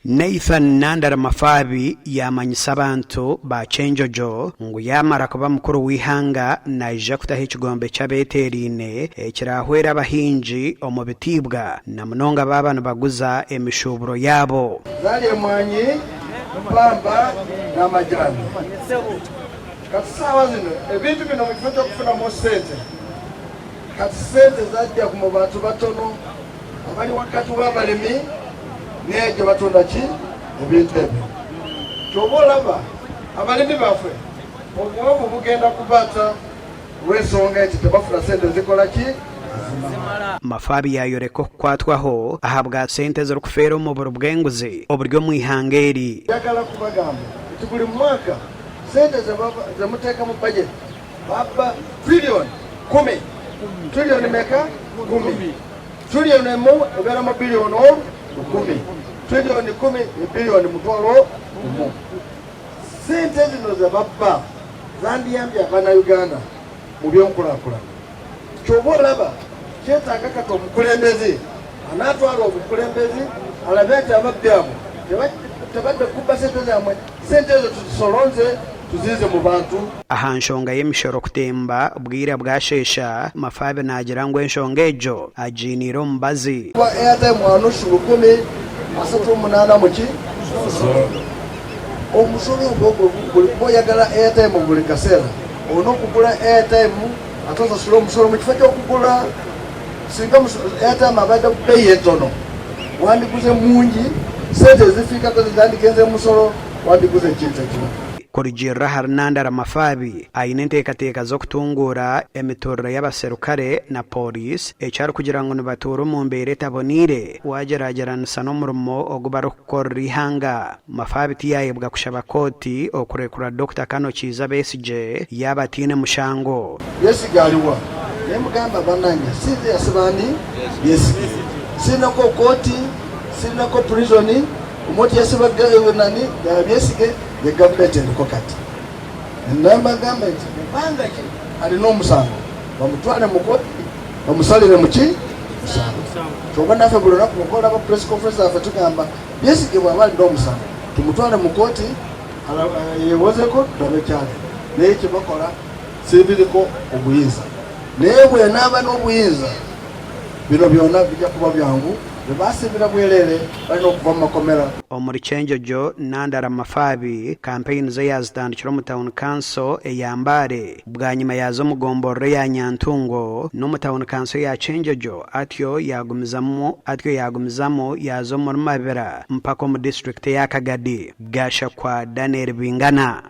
Nathan Nandara Mafabi yamanyisa abantu ba Kyenjojo ngu yamara kuba mukuru w'ihanga naija kutaha ekigombe ky'abeeterine ekirahwera abahingi omu bitibwa na munonga babano baguza emishuburo yabo zali emwanyi pamba n'amajani kati saawa zino ebintu bino mu kifo ky'okufunamu ssente kati ssente zajja ku mu bantu batono abali wakati w'abalimi n'egyo batunda ki ebintu ebyo ky'oba olaba abalimi baffe obuwavu bugenda kubata olw'ensonga eti tebafuna ssente zikola ki. Mafabi yayoreka okukwatwaho ahabwa sente z'okufeera omu buro bw'enguzi oburi omu ihanga eri. Njagala kubagamba nti buli mwaka sente ze muteeka mu budget baba trillioni 10. Trillioni meka? 10. Trillioni emu ebeera mu billioni 10. Trillioni 10 ebillioni mutwalo 1. Sente zino ze baba zandiyambye Abannayuganda mu by'enkulaakulana. Ky'oba olaba kyetaaga kati omukulembeze anaatwala obukulembeze alabe nti ababbi abo tebadde kubba sente zammwe, sente ezo tuzisolonze tuziize mu bantu. Aha nshonga y'emishoro kutemba bwira bwashesha Mafabi nagira ngu ensonga egyo agiiniire omubazi kuba airtime wanushuru 10.38 muki omusolo ogwo buli kuba oyagala airtime buli kaseera olina okugula airtime ate osasula omusolo mu kifo ky'okugula singa airtime abadde kubeeyi entono wandiguze mungi sente ezifiikako zitandika musolo wandiguze ekintu ekiro. Kurigirra Nandara Mafabi ayina enteekateeka z'okutunguura emiturire y'abaserukale na poliisi ekyari kugira ngu nibatuura omu mbeera etaboniire wageraageranisa n'omurimo ogu barikukorera ihanga. Mafabi tiyayebwa kushaba kooti okurekura Dr. Kano Kiiza Besigye yaba atiine mushango. Besigye aliwa naye mugamba bannange sinze yasibani Besigye sirinako kooti sirinako prisoni omoti yasibadde nani Besigye the government eriko kati nambagamba nti mubanga ki alina omusango bamutwale mu kooti bamusalire muki musango. Kyoba naffe buli lunaku mukola ba press conference affe tugamba Besigye bw'aba alina omusango tumutwale mu kooti yewozeko tulabe kyali naye kyebakola sibiriko obuyinza naye bwenaaba n'obuyinza bino byonna bijja kuba byangu bebasibira bwerere balina okuva mu makomera. Omuri Kyenjojo Nandara Mafabi campaign ze yazitandikira mu town council eyambare bwanyuma yazo mugomborre ya Nyantungo no mu town council ya Kyenjojo atyo yagumizamo yazo mu Mabera mpaka mu district ya Kagadi gasha kwa Daniel Bingana.